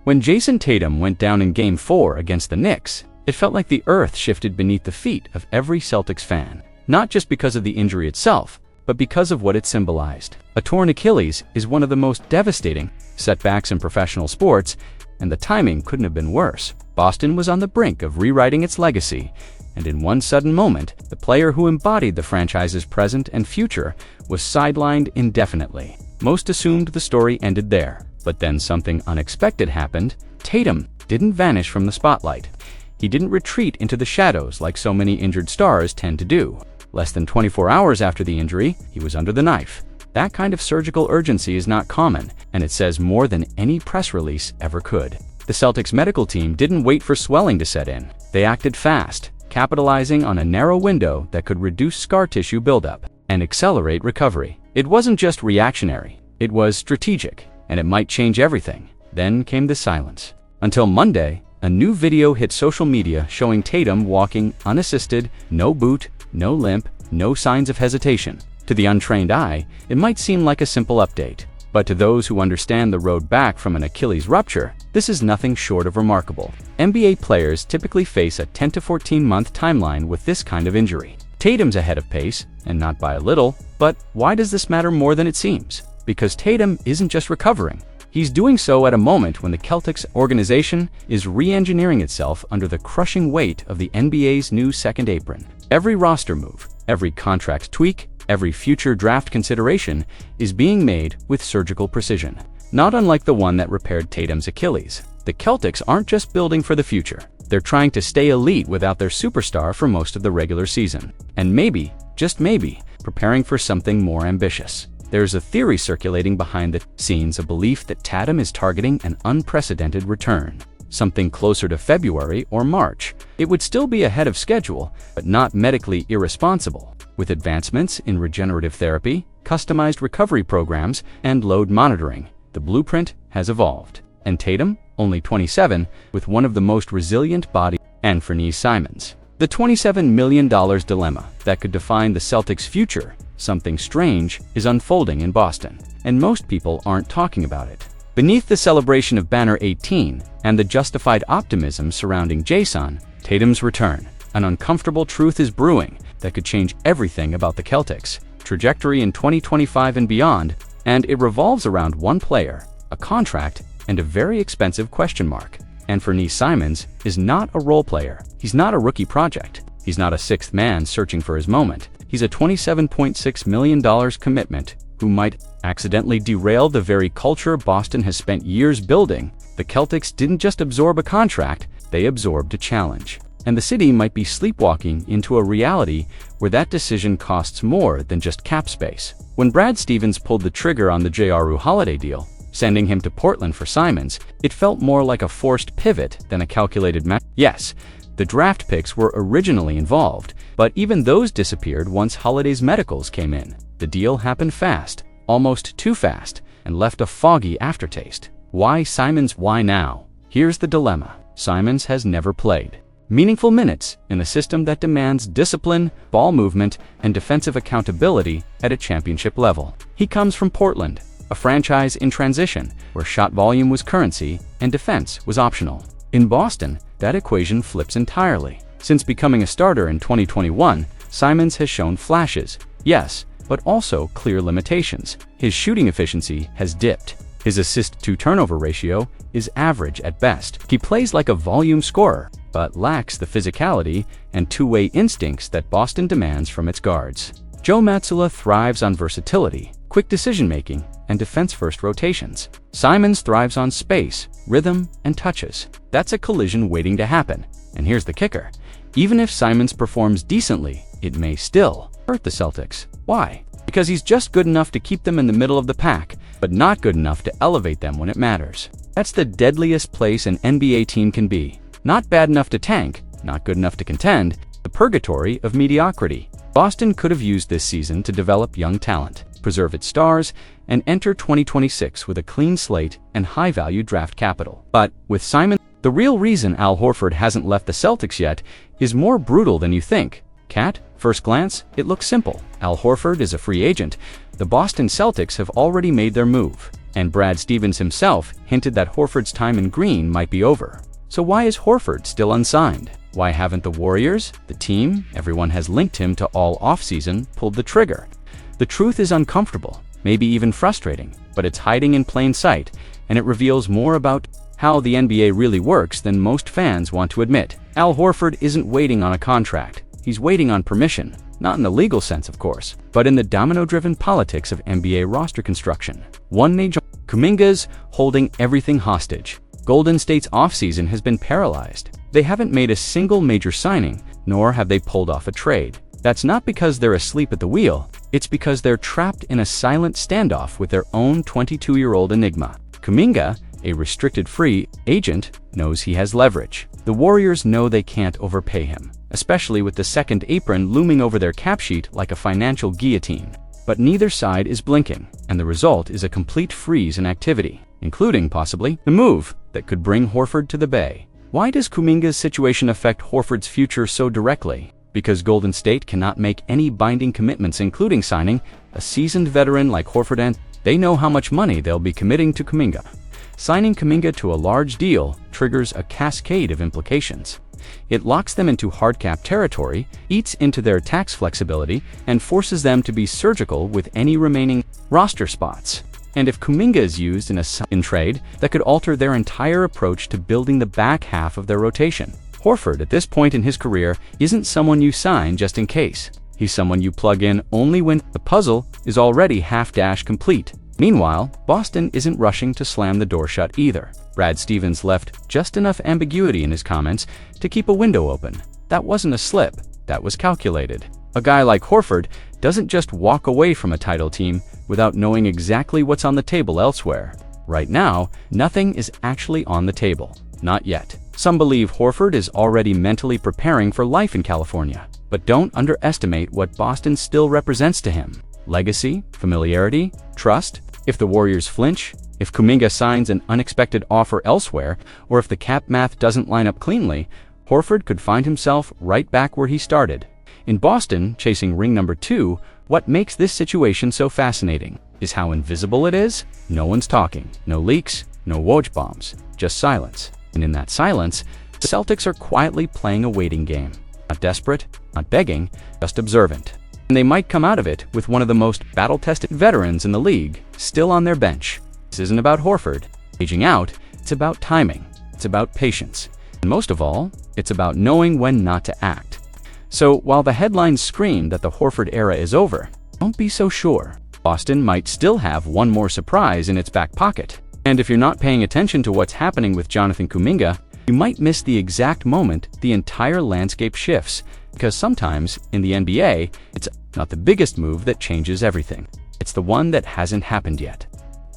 When Jayson Tatum went down in Game 4 against the Knicks, it felt like the earth shifted beneath the feet of every Celtics fan. Not just because of the injury itself, but because of what it symbolized. A torn Achilles is one of the most devastating setbacks in professional sports, and the timing couldn't have been worse. Boston was on the brink of rewriting its legacy, and in one sudden moment, the player who embodied the franchise's present and future was sidelined indefinitely. Most assumed the story ended there, but then something unexpected happened. Tatum didn't vanish from the spotlight. He didn't retreat into the shadows like so many injured stars tend to do. Less than 24 hours after the injury, he was under the knife. That kind of surgical urgency is not common, and it says more than any press release ever could. The Celtics medical team didn't wait for swelling to set in. They acted fast, capitalizing on a narrow window that could reduce scar tissue buildup and accelerate recovery. It wasn't just reactionary, it was strategic, and it might change everything. Then came the silence. Until Monday, a new video hit social media showing Tatum walking unassisted, no boot, no limp, no signs of hesitation. To the untrained eye, it might seem like a simple update, but to those who understand the road back from an Achilles rupture, this is nothing short of remarkable. NBA players typically face a 10 to 14-month timeline with this kind of injury. Tatum's ahead of pace, and not by a little, but why does this matter more than it seems? Because Tatum isn't just recovering. He's doing so at a moment when the Celtics organization is re-engineering itself under the crushing weight of the NBA's new second apron. Every roster move, every contract tweak, every future draft consideration is being made with surgical precision. Not unlike the one that repaired Tatum's Achilles. The Celtics aren't just building for the future. They're trying to stay elite without their superstar for most of the regular season. And maybe, just maybe, preparing for something more ambitious. There's a theory circulating behind the scenes, a belief that Tatum is targeting an unprecedented return. Something closer to February or March. It would still be ahead of schedule, but not medically irresponsible. With advancements in regenerative therapy, customized recovery programs, and load monitoring, the blueprint has evolved. And Tatum, only 27, with one of the most resilient bodies, Anfernee Simons. The $27 million dilemma that could define the Celtics' future. Something strange is unfolding in Boston, and most people aren't talking about it. Beneath the celebration of Banner 18 and the justified optimism surrounding Jayson, Tatum's return, an uncomfortable truth is brewing that could change everything about the Celtics' trajectory in 2025 and beyond, and it revolves around one player, a contract, and a very expensive question mark. Anfernee Simons is not a role player. He's not a rookie project. He's not a sixth man searching for his moment. He's a $27.6 million commitment who might accidentally derail the very culture Boston has spent years building. The Celtics didn't just absorb a contract, they absorbed a challenge. And the city might be sleepwalking into a reality where that decision costs more than just cap space. When Brad Stevens pulled the trigger on the J.R. Holiday deal, sending him to Portland for Simons, it felt more like a forced pivot than a calculated match. Yes, the draft picks were originally involved, but even those disappeared once Holiday's medicals came in. The deal happened fast, almost too fast, and left a foggy aftertaste. Why Simons? Why now? Here's the dilemma. Simons has never played meaningful minutes in a system that demands discipline, ball movement, and defensive accountability at a championship level. He comes from Portland, a franchise in transition, where shot volume was currency and defense was optional. In Boston, that equation flips entirely. Since becoming a starter in 2021, Simons has shown flashes, yes, but also clear limitations. His shooting efficiency has dipped. His assist-to-turnover ratio is average at best. He plays like a volume scorer, but lacks the physicality and two-way instincts that Boston demands from its guards. Joe Mazzulla thrives on versatility, quick decision-making, and defense-first rotations. Simons thrives on space, rhythm, and touches. That's a collision waiting to happen. And here's the kicker. Even if Simons performs decently, it may still hurt the Celtics. Why? Because he's just good enough to keep them in the middle of the pack, but not good enough to elevate them when it matters. That's the deadliest place an NBA team can be. Not bad enough to tank, not good enough to contend, the purgatory of mediocrity. Boston could have used this season to develop young talent, preserve its stars, and enter 2026 with a clean slate and high-value draft capital. But with Simons, the real reason Al Horford hasn't left the Celtics yet is more brutal than you think. Cat, first glance, it looks simple. Al Horford is a free agent. The Boston Celtics have already made their move. And Brad Stevens himself hinted that Horford's time in green might be over. So why is Horford still unsigned? Why haven't the Warriors, the team, everyone has linked him to all offseason, pulled the trigger? The truth is uncomfortable, maybe even frustrating, but it's hiding in plain sight, and it reveals more about how the NBA really works than most fans want to admit. Al Horford isn't waiting on a contract. He's waiting on permission. Not in the legal sense, of course, but in the domino-driven politics of NBA roster construction. One major Kuminga's holding everything hostage. Golden State's offseason has been paralyzed. They haven't made a single major signing, nor have they pulled off a trade. That's not because they're asleep at the wheel, it's because they're trapped in a silent standoff with their own 22-year-old enigma. Kuminga, a restricted free agent, knows he has leverage. The Warriors know they can't overpay him, especially with the second apron looming over their cap sheet like a financial guillotine. But neither side is blinking, and the result is a complete freeze in activity, including, possibly, the move that could bring Horford to the Bay. Why does Kuminga's situation affect Horford's future so directly? Because Golden State cannot make any binding commitments, including signing a seasoned veteran like Horford, and they know how much money they'll be committing to Kuminga. Signing Kuminga to a large deal triggers a cascade of implications. It locks them into hard cap territory, eats into their tax flexibility, and forces them to be surgical with any remaining roster spots. And if Kuminga is used in trade, that could alter their entire approach to building the back half of their rotation. Horford, at this point in his career, isn't someone you sign just in case. He's someone you plug in only when the puzzle is already half-dash complete. Meanwhile, Boston isn't rushing to slam the door shut either. Brad Stevens left just enough ambiguity in his comments to keep a window open. That wasn't a slip, that was calculated. A guy like Horford doesn't just walk away from a title team without knowing exactly what's on the table elsewhere. Right now, nothing is actually on the table. Not yet. Some believe Horford is already mentally preparing for life in California. But don't underestimate what Boston still represents to him. Legacy, familiarity, trust. If the Warriors flinch, if Kuminga signs an unexpected offer elsewhere, or if the cap math doesn't line up cleanly, Horford could find himself right back where he started. In Boston, chasing ring number 2, what makes this situation so fascinating is how invisible it is. No one's talking, no leaks, no Woj bombs, just silence. And in that silence, the Celtics are quietly playing a waiting game. Not desperate, not begging, just observant. And they might come out of it with one of the most battle-tested veterans in the league still on their bench. This isn't about Horford aging out, it's about timing, it's about patience. And most of all, it's about knowing when not to act. So while the headlines scream that the Horford era is over, don't be so sure. Boston might still have one more surprise in its back pocket. And if you're not paying attention to what's happening with Jonathan Kuminga, you might miss the exact moment the entire landscape shifts. Because sometimes, in the NBA, it's not the biggest move that changes everything. It's the one that hasn't happened yet.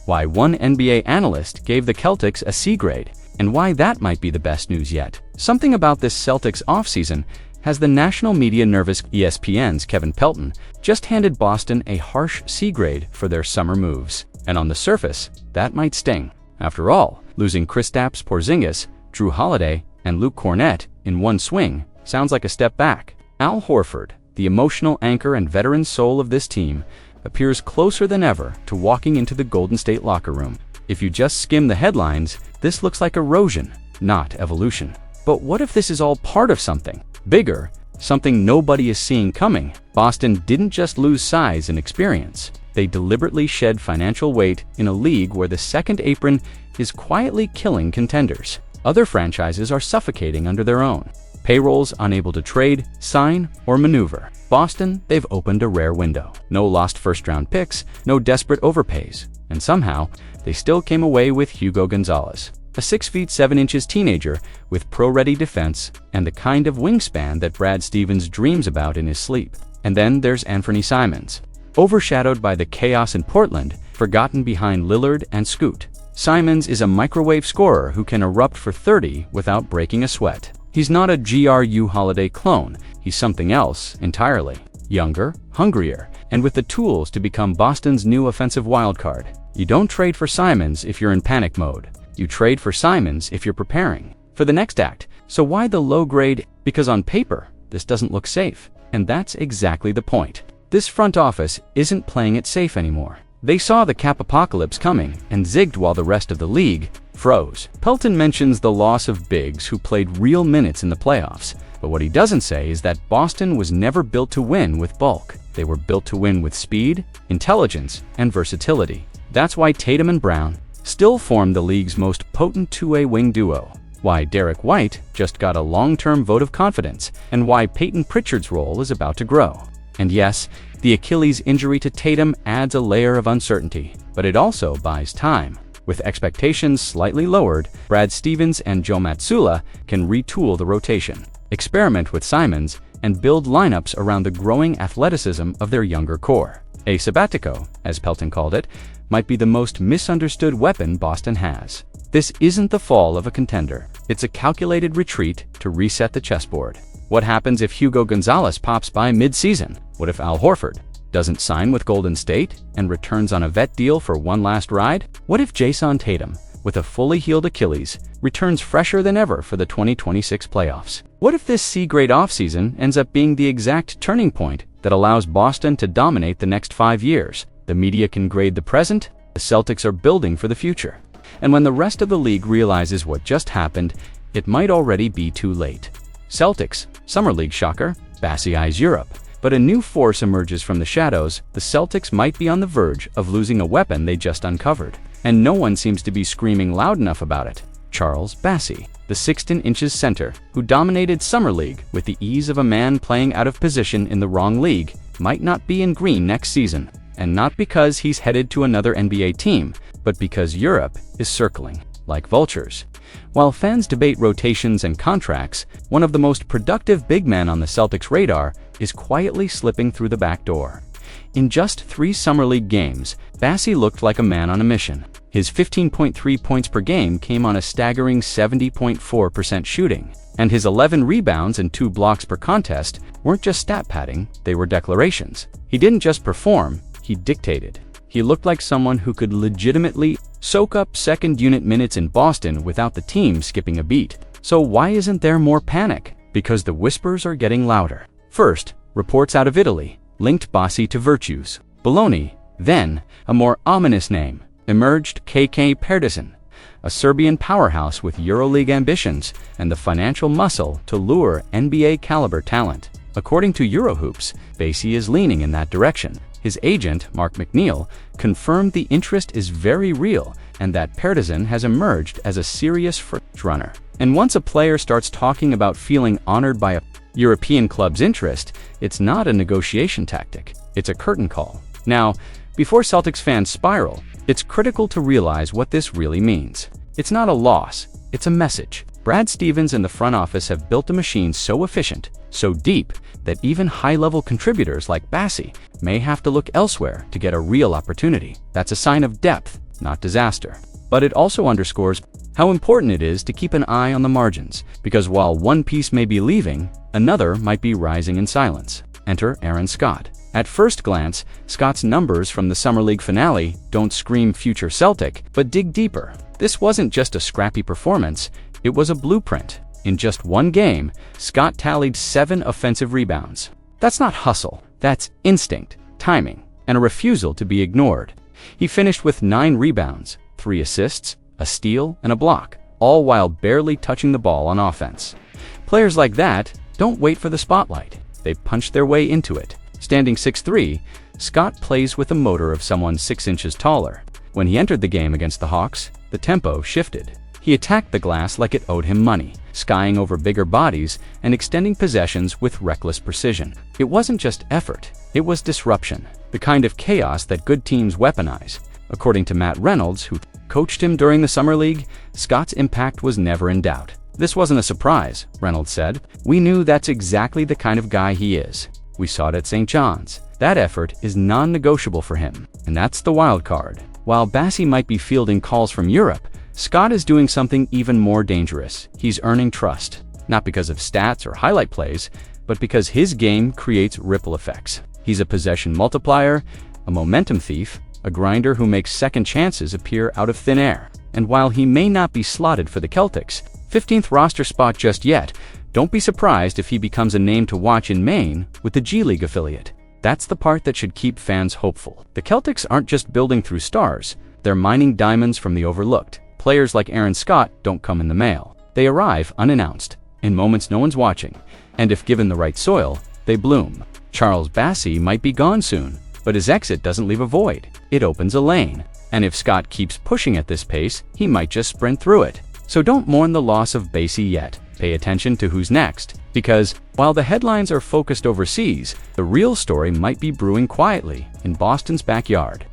Why one NBA analyst gave the Celtics a C grade, and why that might be the best news yet. Something about this Celtics offseason has the national media nervous. ESPN's Kevin Pelton just handed Boston a harsh C grade for their summer moves. And on the surface, that might sting. After all, losing Kristaps Porzingis, Drew Holiday, and Luke Kornet in one swing sounds like a step back. Al Horford, the emotional anchor and veteran soul of this team, appears closer than ever to walking into the Golden State locker room. If you just skim the headlines, this looks like erosion, not evolution. But what if this is all part of something bigger, something nobody is seeing coming? Boston didn't just lose size and experience. They deliberately shed financial weight in a league where the second apron is quietly killing contenders. Other franchises are suffocating under their own payrolls, unable to trade, sign, or maneuver. Boston, they've opened a rare window. No lost first-round picks, no desperate overpays. And somehow, they still came away with Hugo Gonzalez, a 6 feet 7 inches teenager with pro-ready defense and the kind of wingspan that Brad Stevens dreams about in his sleep. And then there's Anfernee Simons, overshadowed by the chaos in Portland, forgotten behind Lillard and Scoot. Simons is a microwave scorer who can erupt for 30 without breaking a sweat. He's not a Drew Holiday clone, he's something else entirely. Younger, hungrier, and with the tools to become Boston's new offensive wildcard. You don't trade for Simons if you're in panic mode. You trade for Simons if you're preparing for the next act. So why the low grade? Because on paper, this doesn't look safe. And that's exactly the point. This front office isn't playing it safe anymore. They saw the cap apocalypse coming and zigged while the rest of the league froze. Pelton mentions the loss of bigs who played real minutes in the playoffs, but what he doesn't say is that Boston was never built to win with bulk. They were built to win with speed, intelligence, and versatility. That's why Tatum and Brown still form the league's most potent two-way wing duo, why Derek White just got a long-term vote of confidence, and why Peyton Pritchard's role is about to grow. And yes, the Achilles injury to Tatum adds a layer of uncertainty, but it also buys time. With expectations slightly lowered, Brad Stevens and Joe Mazzulla can retool the rotation, experiment with Simons, and build lineups around the growing athleticism of their younger core. A sabbatico, as Pelton called it, might be the most misunderstood weapon Boston has. This isn't the fall of a contender. It's a calculated retreat to reset the chessboard. What happens if Hugo Gonzalez pops by mid-season? What if Al Horford doesn't sign with Golden State and returns on a vet deal for one last ride? What if Jayson Tatum, with a fully healed Achilles, returns fresher than ever for the 2026 playoffs? What if this C-grade offseason ends up being the exact turning point that allows Boston to dominate the next 5 years? The media can grade the present, the Celtics are building for the future. And when the rest of the league realizes what just happened, it might already be too late. Celtics, Summer League shocker, Bassi eyes Europe. But a new force emerges from the shadows. The Celtics might be on the verge of losing a weapon they just uncovered. And no one seems to be screaming loud enough about it. Charles Bassi, the 16-inch center who dominated Summer League with the ease of a man playing out of position in the wrong league, might not be in green next season. And not because he's headed to another NBA team, but because Europe is circling like vultures. While fans debate rotations and contracts, one of the most productive big men on the Celtics' radar is quietly slipping through the back door. In just 3 Summer League games, Bassi looked like a man on a mission. His 15.3 points per game came on a staggering 70.4% shooting, and his 11 rebounds and 2 blocks per contest weren't just stat padding, they were declarations. He didn't just perform, he dictated. He looked like someone who could legitimately soak up second-unit minutes in Boston without the team skipping a beat. So why isn't there more panic? Because the whispers are getting louder. First, reports out of Italy linked Bassi to virtues. Bologna. Then, a more ominous name emerged: KK Perdison, a Serbian powerhouse with EuroLeague ambitions and the financial muscle to lure NBA-caliber talent. According to Eurohoops, Bassi is leaning in that direction. His agent, Mark McNeil, confirmed the interest is very real and that Perdison has emerged as a serious first runner. And once a player starts talking about feeling honored by a European club's interest, it's not a negotiation tactic, it's a curtain call. Now, before Celtics fans spiral, it's critical to realize what this really means. It's not a loss, it's a message. Brad Stevens and the front office have built a machine so efficient, so deep, that even high-level contributors like Bassi may have to look elsewhere to get a real opportunity. That's a sign of depth, not disaster. But it also underscores how important it is to keep an eye on the margins, because while one piece may be leaving, another might be rising in silence. Enter Aaron Scott. At first glance, Scott's numbers from the Summer League finale don't scream future Celtic, but dig deeper. This wasn't just a scrappy performance, it was a blueprint. In just one game, Scott tallied 7 offensive rebounds. That's not hustle, that's instinct, timing, and a refusal to be ignored. He finished with 9 rebounds, 3 assists, a steal, and a block, all while barely touching the ball on offense. Players like that don't wait for the spotlight, they punch their way into it. Standing 6'3", Scott plays with the motor of someone 6 inches taller. When he entered the game against the Hawks, the tempo shifted. He attacked the glass like it owed him money, skying over bigger bodies and extending possessions with reckless precision. It wasn't just effort, it was disruption, the kind of chaos that good teams weaponize. According to Matt Reynolds, who coached him during the Summer League, Scott's impact was never in doubt. This wasn't a surprise, Reynolds said. We knew that's exactly the kind of guy he is. We saw it at St. John's. That effort is non-negotiable for him, and that's the wild card. While Bassi might be fielding calls from Europe, Scott is doing something even more dangerous. He's earning trust, not because of stats or highlight plays, but because his game creates ripple effects. He's a possession multiplier, a momentum thief, a grinder who makes second chances appear out of thin air. And while he may not be slotted for the Celtics' 15th roster spot just yet, don't be surprised if he becomes a name to watch in Maine with the G League affiliate. That's the part that should keep fans hopeful. The Celtics aren't just building through stars, they're mining diamonds from the overlooked. Players like Aaron Scott don't come in the mail. They arrive unannounced, in moments no one's watching, and if given the right soil, they bloom. Charles Bassey might be gone soon, but his exit doesn't leave a void. It opens a lane. And if Scott keeps pushing at this pace, he might just sprint through it. So don't mourn the loss of Bassey yet. Pay attention to who's next. Because, while the headlines are focused overseas, the real story might be brewing quietly in Boston's backyard.